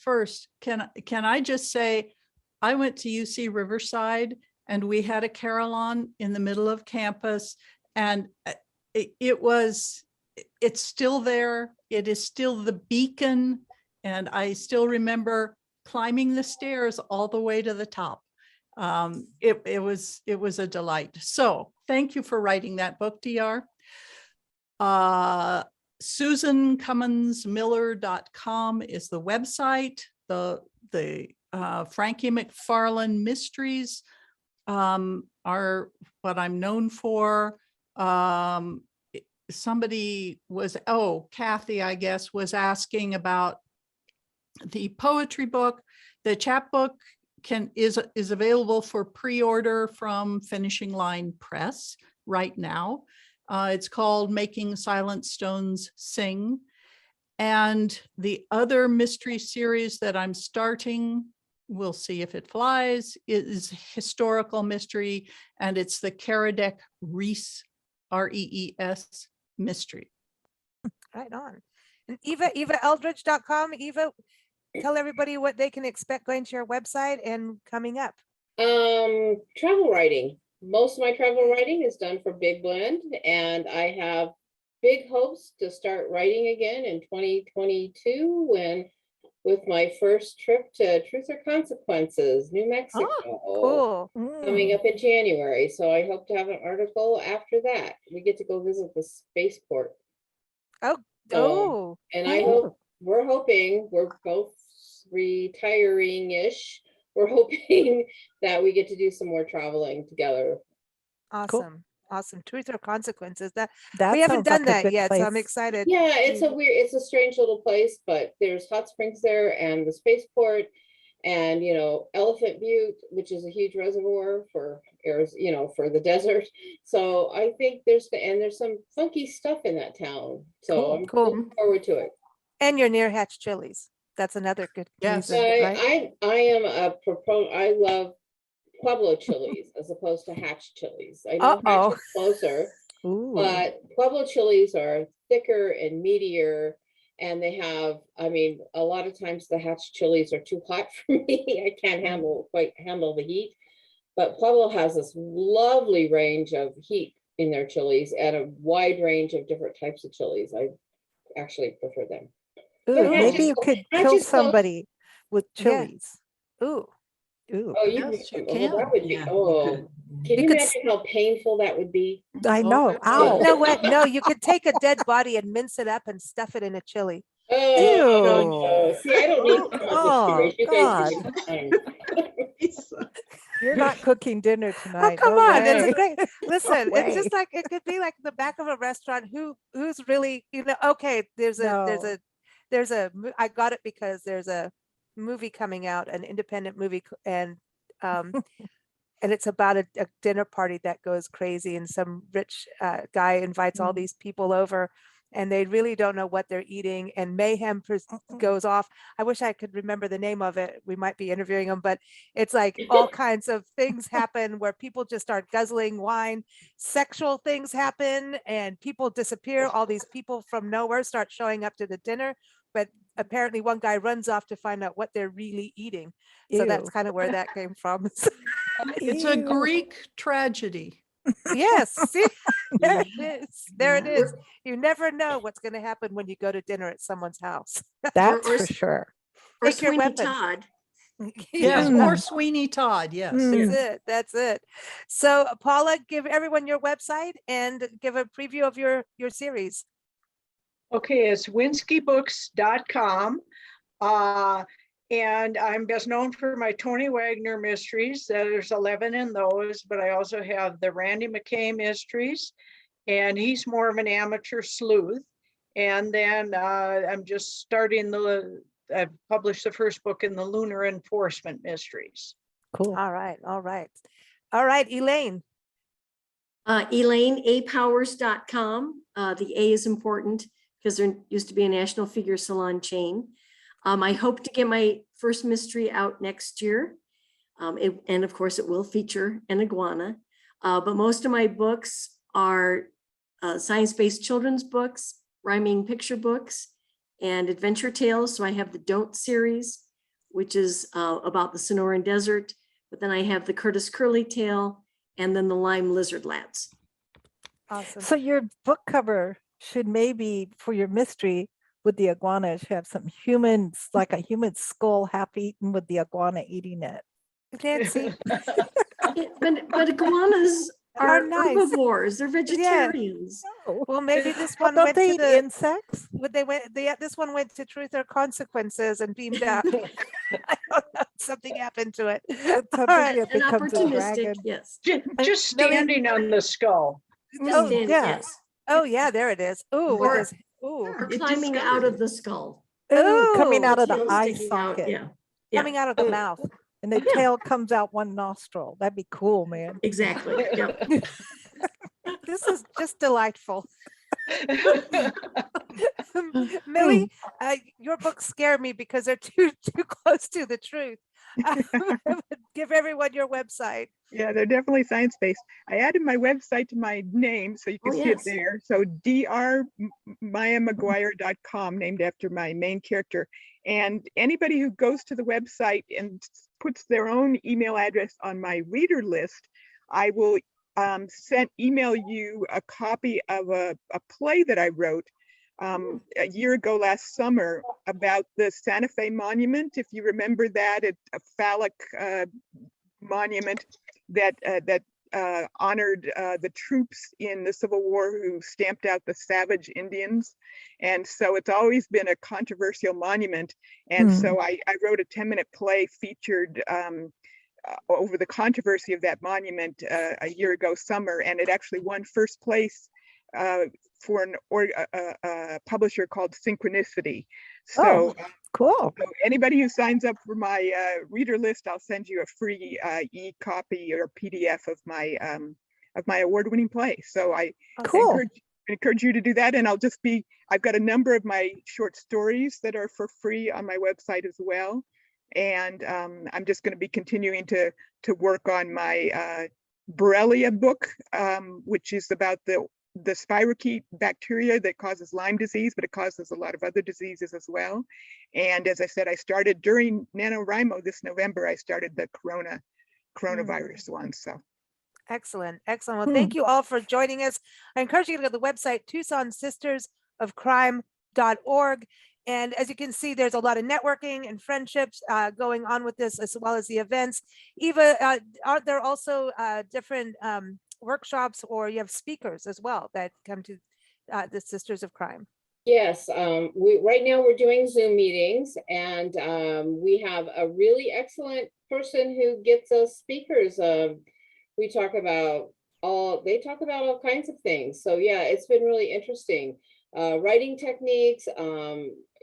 first, can I just say, I went to UC Riverside and we had a carillon in the middle of campus, and it's still there. It is still the beacon. And I still remember climbing the stairs all the way to the top. It was a delight. So thank you for writing that book, DR. SusanCumminsMiller.com is the website. The Frankie Mcfarlane mysteries are what I'm known for. Somebody was, Kathy, I guess, was asking about the poetry book. The chapbook is available for pre-order from Finishing Line Press right now. It's called Making Silent Stones Sing. And the other mystery series that I'm starting, we'll see if it flies, is historical mystery, and it's the Karadec Rees, R-E-E-S mystery. Right on. And EvaEldridge.com. Eva, tell everybody what they can expect going to your website and coming up. Travel writing. Most of my travel writing is done for Big Blend, and I have big hopes to start writing again in 2022 with my first trip to Truth or Consequences, New Mexico. Cool. Coming up in January. So I hope to have an article after that. We get to go visit the spaceport. Oh, And I hope, we're hoping, we're both retiring-ish. We're hoping that we get to do some more traveling together. awesome. Awesome. Truth or Consequences. That That we haven't sounds done like a that good yet, so I'm place. excited. Yeah, it's a strange little place, but there's hot springs there and the spaceport and, Elephant Butte, which is a huge reservoir for for the desert. So I think there's some funky stuff in that town. So I'm Cool. looking forward to it. And your Near Hatch chilies. That's another good Yes. reason, right? I am a proponent. I love Pueblo chilies as opposed to Hatch chilies. I know Hatch is closer, but Pueblo chilies are thicker and meatier, and they have, a lot of times the Hatch chilies are too hot for me. I can't quite handle the heat, but Pueblo has this lovely range of heat in their chilies and a wide range of different types of chilies. I actually prefer them. Ooh, Hatch maybe is you could Hatch kill is close. somebody with Yeah. chilies. Ooh. Ooh, Oh, Yes, you that can. would be, Yeah, can You you could imagine how painful that would be? I know. yeah. Ow. You know what? No, you could take a dead body and mince it up and stuff it in a chili. Oh, see, I don't need to come up with Oh, stories. You guys give God. me time. You're not cooking dinner Oh, tonight. come no on. way. It's a great, listen, it's way. just like, it could be like the back of a restaurant. Who's really, okay, No. I got it because there's a movie coming out, an independent movie, and it's about a dinner party that goes crazy, and some rich guy invites all these people over, and they really don't know what they're eating, and mayhem goes off. I wish I could remember the name of it. We might be interviewing them, but it's like all kinds of things happen where people just start guzzling wine, sexual things happen, and people disappear. All these people from nowhere start showing up to the dinner, but apparently one guy runs off to find out what they're really eating. So that's Ew. kind of where that came from. It's a Ew. Greek tragedy. Yes, see, there it is. There it is. You never know what's going to happen when you go to dinner at someone's house. That's or for sure. Or Take your Sweeney weapon. Todd. Yes, Mm. or Sweeney Todd, yes. That's it. That's it. So Paula, give everyone your website and give a preview of your series. Okay, it's winskybooks.com. And I'm best known for my Tony Wagner mysteries. There's 11 in those, but I also have the Randy McKay mysteries, and he's more of an amateur sleuth. And then I'm just starting I've published the first book in the Lunar Enforcement Mysteries. Cool. All right. All right. All right, Elaine. Elaine.apowers.com. The A is important because there used to be a national figure salon chain. I hope to get my first mystery out next year. And of course it will feature an iguana. But most of my books are science-based children's books, rhyming picture books, and adventure tales. So I have the Don't series, which is about the Sonoran Desert. But then I have the Curtis Curly tale, and then the Lime Lizard Lads. Awesome. So your book cover should maybe, for your mystery with the iguana, should have some humans, like a human skull half eaten with the iguana eating it. Nancy. But iguanas Are are nice. herbivores. They're vegetarians. Well, maybe this Well, one don't went they to eat the, insects? this one went to Truth or Consequences and beamed out. I don't know, something happened to it. All right. It And becomes a opportunistic, dragon. yes. Just Millie- standing on the skull. Just stand- yeah. yes. Oh, yeah, there it is. Ooh, with Or- this, ooh, Or It climbing out of the skull. Ooh, coming Ooh, out of the Tail eye sticking out, socket. Yeah, yeah, coming out of the mouth. And the Yeah. tail comes out one nostril. That'd be cool, man. exactly. Yeah. This is just delightful. Millie, your books scare me because they're too close to the truth. Give everyone your website. Yeah, they're definitely science-based. I added my website to my name so you can Oh, see yes. it there. So drmayamaguire.com, named after my main character. And anybody who goes to the website and puts their own email address on my reader list, I will email you a copy of a play that I wrote a year ago last summer about the Santa Fe Monument. If you remember that, it's a phallic monument that honored the troops in the Civil War who stamped out the savage Indians. And so it's always been a controversial monument. And so I wrote a 10-minute play featured over the controversy of that monument a year ago summer, and it actually won first place for a publisher called Synchronicity. So, Cool. so anybody who signs up for my reader list, I'll send you a free e-copy or PDF of my award-winning play. So I Cool. encourage you to do that, and I've got a number of my short stories that are for free on my website as well. And I'm just going to be continuing to work on my Borrelia book, which is about the spirochete bacteria that causes Lyme disease, but it causes a lot of other diseases as well. And as I said, I started during NaNoWriMo this November, I started the coronavirus one. So Excellent. Excellent. Well, thank you all for joining us. I encourage you to go to the website, TucsonSistersOfCrime.org. And as you can see, there's a lot of networking and friendships going on with this, as well as the events. Eva, are there also different workshops, or you have speakers as well that come to the Sisters of Crime? Yes, right now we're doing Zoom meetings, and we have a really excellent person who gets us speakers. They talk about all kinds of things. So yeah, it's been really interesting. Writing techniques,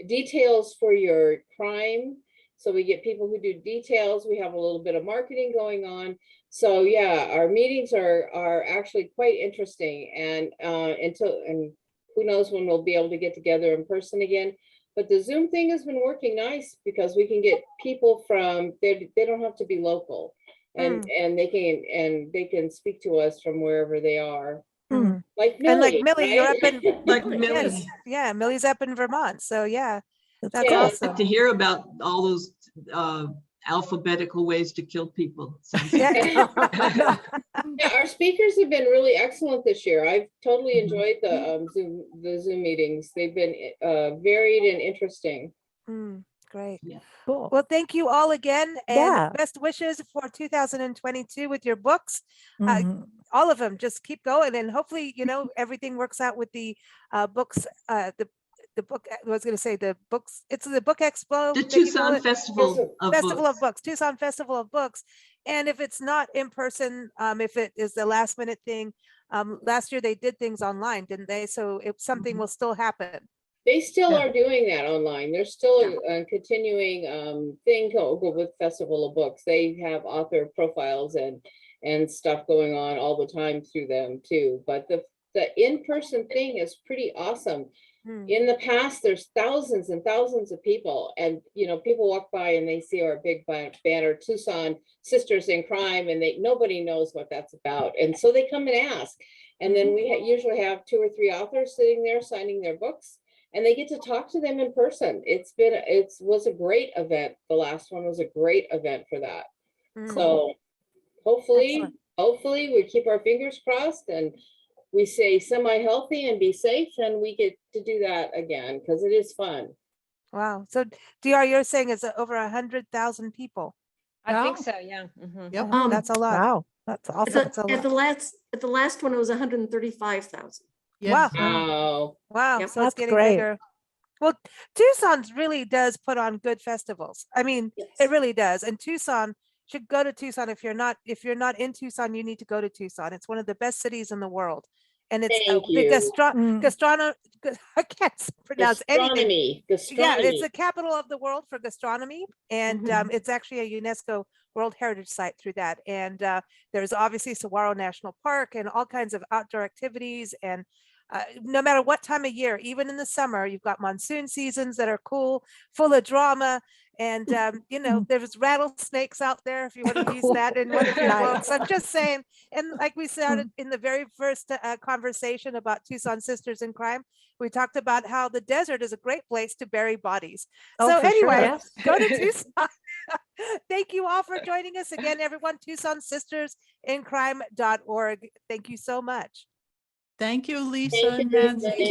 details for your crime. So we get people who do details. We have a little bit of marketing going on. So yeah, our meetings are actually quite interesting. And who knows when we'll be able to get together in person again. But the Zoom thing has been working nice because we can get people from they don't have to be local, and they can speak to us from wherever they are. Like Millie, and like Millie, you're up right? in Like Millie. yes, yeah, Millie's up in Vermont. So yeah, that's Yeah. I'd awesome. like to hear about all those alphabetical ways to kill people. Sounds Yeah. Yeah, our speakers have been really excellent this year. I've totally Mhm. enjoyed the Zoom meetings. They've been varied and interesting. Great. Cool. Well, thank you all again, and Yeah. best wishes for 2022 with your books. Mhm. All of them, just keep going, and hopefully, everything works out with the books, the the book, I was going to say the books, it's the book expo. The that you call Tucson it? Festival of Festival of Books. Books, Tucson Festival of Books. And if it's not in person, if it is the last minute thing, last year they did things online, didn't they? So if something Mhm. will still happen. They still Yeah. are doing that online. There's still a continuing thing with Festival of Books. They have author profiles and stuff going on all the time through them too. But the in-person thing is pretty awesome. Hmm. In the past, there's thousands and thousands of people, and people walk by and they see our big banner, Tucson Sisters in Crime, and nobody knows what that's about. And so they come and ask. And then we usually have 2 or 3 authors sitting there signing their books, and they get to talk to them in person. It was a great event. The last one was a great event for that. Hmm. So hopefully Excellent. we keep our fingers crossed and we stay semi-healthy and be safe, and we get to do that again because it is fun. Wow. So DR, you're saying it's over 100,000 people. I think Wow. so, yeah. Mhm. Yep. That's a lot. Wow, that's At awesome. That's a the lot. at the last one, it was 135,000. Wow. Yes. Wow. Wow. Yep. So it's That's getting great. bigger. Well, Tucson really does put on good festivals. I mean, Yes. it really does. And Tucson should go to Tucson. If you're not in Tucson, you need to go to Tucson. It's one of the best cities in the world. And it's Thank the you. Mm. I can't pronounce anything. Gastronomy. Yeah, it's Gastronomy. the capital of the world for gastronomy, and Mhm. it's actually a UNESCO World Heritage Site through that. And there's obviously Saguaro National Park and all kinds of outdoor activities. And no matter what time of year, even in the summer, you've got monsoon seasons that are cool, full of drama. And there's rattlesnakes out there if you want to use Cool. that in one of your Nice. books. I'm just saying. And like we said in the very first conversation about Tucson Sisters in Crime, we talked about how the desert is a great place to bury bodies. Oh, So for sure. anyway, Yes. go to Tucson. Thank you all for joining us again, everyone. TucsonSistersInCrime.org. Thank you so much. Thank you, Lisa Thank and you, Nancy. Nancy.